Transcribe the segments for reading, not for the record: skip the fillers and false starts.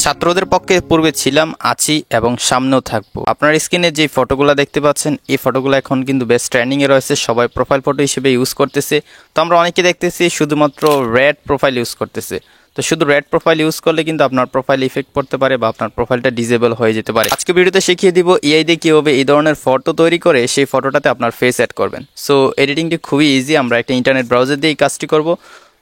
ছাত্রদের পক্ষে পূর্বে ছিলাম, আছি এবং সামনেও থাকবো। আপনার স্ক্রিনে যে ফটোগুলো দেখতে পাচ্ছেন, এই ফটোগুলো এখন কিন্তু বেস্ট ট্রেন্ডিং এ রয়েছে, সবাই প্রোফাইল ফটো হিসেবে ইউজ করতেছে। তো আমরা অনেকে দেখতেছি শুধুমাত্র রেড প্রোফাইল ইউজ করতেছে। তো শুধু রেড প্রোফাইল ইউজ করলে কিন্তু আপনার প্রোফাইল ইফেক্ট পড়তে পারে বা আপনার প্রোফাইলটা ডিসেবল হয়ে যেতে পারে। আজকে ভিডিওতে শিখিয়ে দিব এআই দিয়ে কিভাবে এই ধরনের ফটো তৈরি করে সেই ফটোটাতে আপনার ফেস অ্যাড করবেন। সো এডিটিংটি খুবই ইজি, আমরা একটা ইন্টারনেট ব্রাউজার দিয়ে এই কাজটি করব।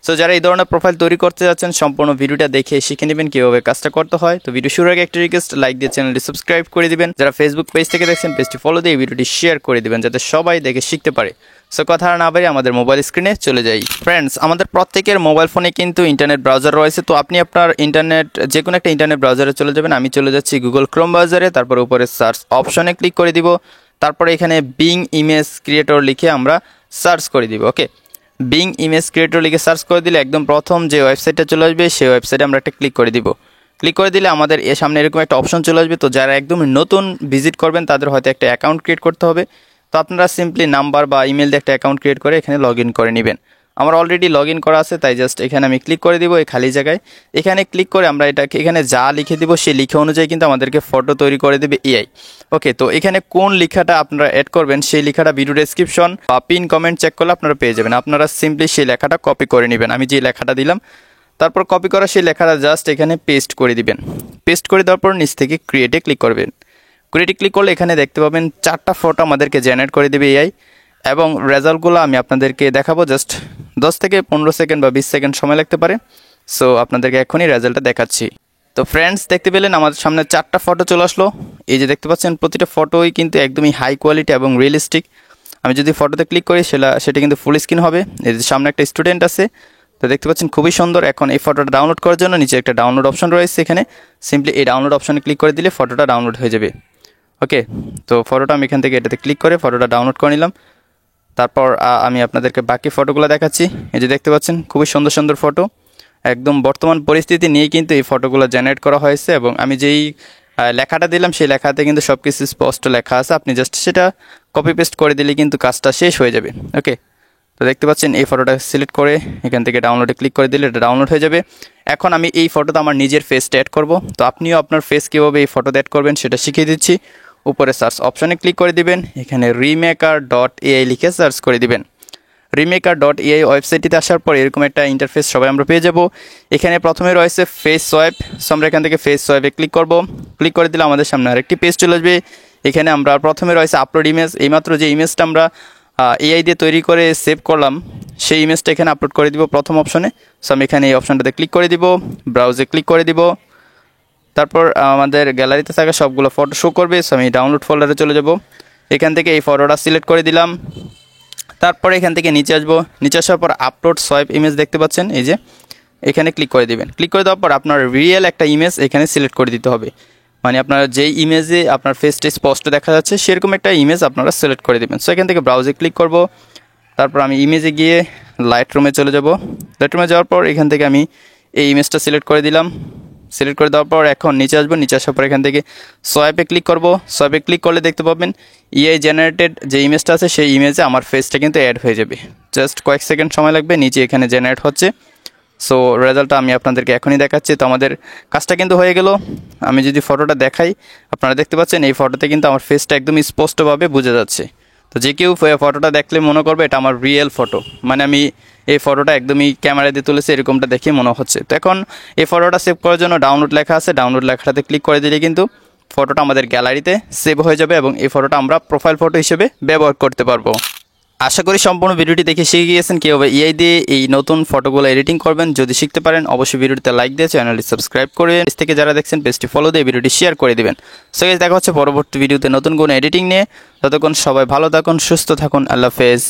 সো যারা এই ধরনের প্রোফাইল তৈরি করতে যাচ্ছেন, সম্পূর্ণ ভিডিওটা দেখে শিখে নেবেন কিভাবে কাজটা করতে হয়। তো ভিডিও শুরুর আগে একটা রিকোয়েস্ট, লাইক দিয়ে চ্যানেলটি সাবস্ক্রাইব করে দিবেন। যারা ফেসবুক পেজ থেকে দেখছেন, পেজটি ফলো দিয়ে ভিডিওটি শেয়ার করে দিবেন যাতে সবাই দেখে শিখতে পারে। সো কথা না বাড়িয়ে আমাদের মোবাইল স্ক্রিনে চলে যাই। ফ্রেন্ডস, আমাদের প্রত্যেকের মোবাইল ফোনে কিন্তু ইন্টারনেট ব্রাউজার রয়েছে। তো আপনি আপনার ইন্টারনেট যে কোনো একটা ইন্টারনেট ব্রাউজারে চলে যাবেন। আমি চলে যাচ্ছি গুগল ক্রোম ব্রাউজারে, তারপর উপরে সার্চ অপশনে ক্লিক করে দিব। তারপরে এখানে বিং ইমেজ ক্রিয়েটর লিখে আমরা সার্চ করে দিব। ওকে, বিং ইমেজ ক্রিয়েটর লিখে সার্চ করে দিলে একদম প্রথম যে ওয়েবসাইটটা চলে আসবে সেই ওয়েবসাইটে আমরা একটা ক্লিক করে দিব। ক্লিক করে দিলে আমাদের এর সামনে এরকম একটা অপশন চলে আসবে। তো যারা একদম নতুন ভিজিট করবেন তাদের হয়তো একটা অ্যাকাউন্ট ক্রিয়েট করতে হবে। তো আপনারা সিম্পলি নাম্বার বা ইমেল দিয়ে একটা অ্যাকাউন্ট ক্রিয়েট করে এখানে লগ ইন করে নেবেন। আমার অলরেডি লগ ইন করা আছে, তাই জাস্ট এখানে আমি ক্লিক করে দিব এই খালি জায়গায়। এখানে ক্লিক করে আমরা এটাকে এখানে যা লিখে দিব সেই লিখে অনুযায়ী কিন্তু আমাদেরকে ফটো তৈরি করে দেবে এআই। ওকে, তো এখানে কোন লেখাটা আপনারা অ্যাড করবেন সেই লেখাটা ভিডিও ডেসক্রিপশন বা পিন কমেন্ট চেক করলে আপনারা পেয়ে যাবেন। আপনারা সিম্পলি সেই লেখাটা কপি করে নেবেন। আমি যে লেখাটা দিলাম, তারপর কপি করা সেই লেখাটা জাস্ট এখানে পেস্ট করে দিবেন। পেস্ট করে দেওয়ার পর নিচ থেকে ক্রিয়েটে ক্লিক করবেন। ক্রিয়েটে ক্লিক করলে এখানে দেখতে পাবেন 4টা ফটো আমাদেরকে জেনারেট করে দেবে এআই, এবং রেজাল্টগুলো আমি আপনাদেরকে দেখাবো। জাস্ট 10 থেকে 15 সেকেন্ড বা 20 সেকেন্ড সময় লাগতে পারে। সো আপনাদেরকে এখনই রেজাল্টটা দেখাচ্ছি। তো ফ্রেন্ডস, দেখতে পেলেন আমাদের সামনে 4টা ফটো চলে আসলো। এই যে দেখতে পাচ্ছেন প্রতিটা ফটোই কিন্তু একদমই হাই কোয়ালিটি এবং রিয়েলিস্টিক। আমি যদি ফটোতে ক্লিক করি সেটা কিন্তু ফুল স্ক্রিন হবে। এই যে সামনে একটা স্টুডেন্ট আছে, তো দেখতে পাচ্ছেন খুবই সুন্দর। এখন এই ফটোটা ডাউনলোড করার জন্য নিচে একটা ডাউনলোড অপশন রয়েছে, এখানে সিম্পলি এই ডাউনলোড অপশনে ক্লিক করে দিলে ফটোটা ডাউনলোড হয়ে যাবে। ওকে, তো ফটোটা আমি এখান থেকে এটাতে ক্লিক করে ফটোটা ডাউনলোড করে নিলাম। তারপর আমি আপনাদেরকে বাকি ফটোগুলো দেখাচ্ছি। এই যে দেখতে পাচ্ছেন খুবই সুন্দর সুন্দর ফটো, একদম বর্তমান পরিস্থিতি নিয়ে কিন্তু এই ফটোগুলো জেনারেট করা হয়েছে। এবং আমি যেই লেখাটা দিলাম সেই লেখাতে কিন্তু সব কিছু স্পষ্ট লেখা আছে। আপনি জাস্ট সেটা কপি পেস্ট করে দিলে কিন্তু কাজটা শেষ হয়ে যাবে। ওকে, তো দেখতে পাচ্ছেন এই ফটোটা সিলেক্ট করে এখান থেকে ডাউনলোডে ক্লিক করে দিলে এটা ডাউনলোড হয়ে যাবে। এখন আমি এই ফটোতে আমার নিজের ফেসটা অ্যাড করব। তো আপনিও আপনার ফেস কীভাবে এই ফটোতে অ্যাড করবেন সেটা শিখিয়ে দিচ্ছি। উপরে সার্চ অপশনে ক্লিক করে দিবেন, এখানে রিমেকার.এআই লিখে সার্চ করে দিবেন। রিমেকার.এআই ওয়েবসাইটটিতে আসার পর এরকম একটা ইন্টারফেস সবাই আমরা পেয়ে যাব। এখানে প্রথমে রয়েছে ফেস সোয়াইপ। সো আমরা এখান থেকে ফেস সোয়াইপে ক্লিক করব। ক্লিক করে দিলে আমাদের সামনে আরেকটি পেজ চলে আসবে। এখানে আমরা প্রথমে রয়েছে আপলোড ইমেজ। এইমাত্র যে ইমেজটা আমরা এআই দিয়ে তৈরি করে সেভ করলাম সেই ইমেজটা এখানে আপলোড করে দিব প্রথম অপশনে। সো আমি এখানে এই অপশনটাতে ক্লিক করে দিব, ব্রাউজে ক্লিক করে দিব। তারপর আমাদের গ্যালারিতে থাকা সবগুলো ফটো শো করবে। সো আমি ডাউনলোড ফোল্ডারে চলে যাব। এখান থেকে এই ফটোটা সিলেক্ট করে দিলাম। তারপরে এখান থেকে নিচে আসবো। নিচে আসার পর আপলোড সোয়াইপ ইমেজ দেখতে পাচ্ছেন, এই যে এখানে ক্লিক করে দিবেন। ক্লিক করে দেওয়ার পর আপনার রিয়েল একটা ইমেজ এখানে সিলেক্ট করে দিতে হবে। মানে আপনার যেই ইমেজে আপনার ফেসটা স্পষ্ট দেখা যাচ্ছে সেরকম একটা ইমেজ আপনারা সিলেক্ট করে দেবেন। সো এখান থেকে ব্রাউজে ক্লিক করব। তারপর আমি ইমেজে গিয়ে লাইট রুমে চলে যাব। লাইট রুমে যাওয়ার পর এখান থেকে আমি এই ইমেজটা সিলেক্ট করে দিলাম। সিলেক্ট করে দেওয়ার পর এখন নিচে আসবো। নিচে আসার পর এখান থেকে সোয়াইপে ক্লিক করব। সোয়াইপে ক্লিক করলে দেখতে পাবেন এআই জেনারেটেড যে ইমেজটা আছে সেই ইমেজে আমার ফেসটা কিন্তু অ্যাড হয়ে যাবে। জাস্ট কয়েক সেকেন্ড সময় লাগবে, নিচে এখানে জেনারেট হচ্ছে। সো রেজাল্টটা আমি আপনাদেরকে এখনই দেখাচ্ছি। তো আমাদের কাজটা কিন্তু হয়ে গেল। আমি যদি ফটোটা দেখাই, আপনারা দেখতে পাচ্ছেন এই ফটোতে কিন্তু আমার ফেসটা একদম স্পষ্টভাবে বোঝা যাচ্ছে। তো যে কেউ ফটোটা দেখলে মনে করবে এটা আমার রিয়েল ফটো, মানে আমি এই ফটোটা একদমই ক্যামেরা দিয়ে তুলেছি এরকমটা দেখে মনে হচ্ছে। তো এখন এই ফটোটা সেভ করার জন্য ডাউনলোড লেখা আছে, ডাউনলোড লেখাটাতে ক্লিক করে দিলে কিন্তু ফটোটা আমাদের গ্যালারিতে সেভ হয়ে যাবে এবং এই ফটোটা আমরা প্রোফাইল ফটো হিসেবে ব্যবহার করতে পারবো। আশা করি সম্পূর্ণ ভিডিওটি দেখে শিখে গিয়েছেন কীভাবে এআই দিয়ে এই নতুন ফটোগুলো এডিটিং করবেন। যদি শিখতে পারেন অবশ্যই ভিডিওটিতে লাইক দিয়ে চ্যানেলটি সাবস্ক্রাইব করবেন। পেজ থেকে যারা দেখছেন পেজটি ফলো দিয়ে ভিডিওটি শেয়ার করে দিবেন। সো গাইস, দেখা হচ্ছে পরবর্তী ভিডিওতে নতুন কোনো এডিটিং নিয়ে। ততক্ষণ সবাই ভালো থাকুন, সুস্থ থাকুন। আল্লাহ হাফেজ।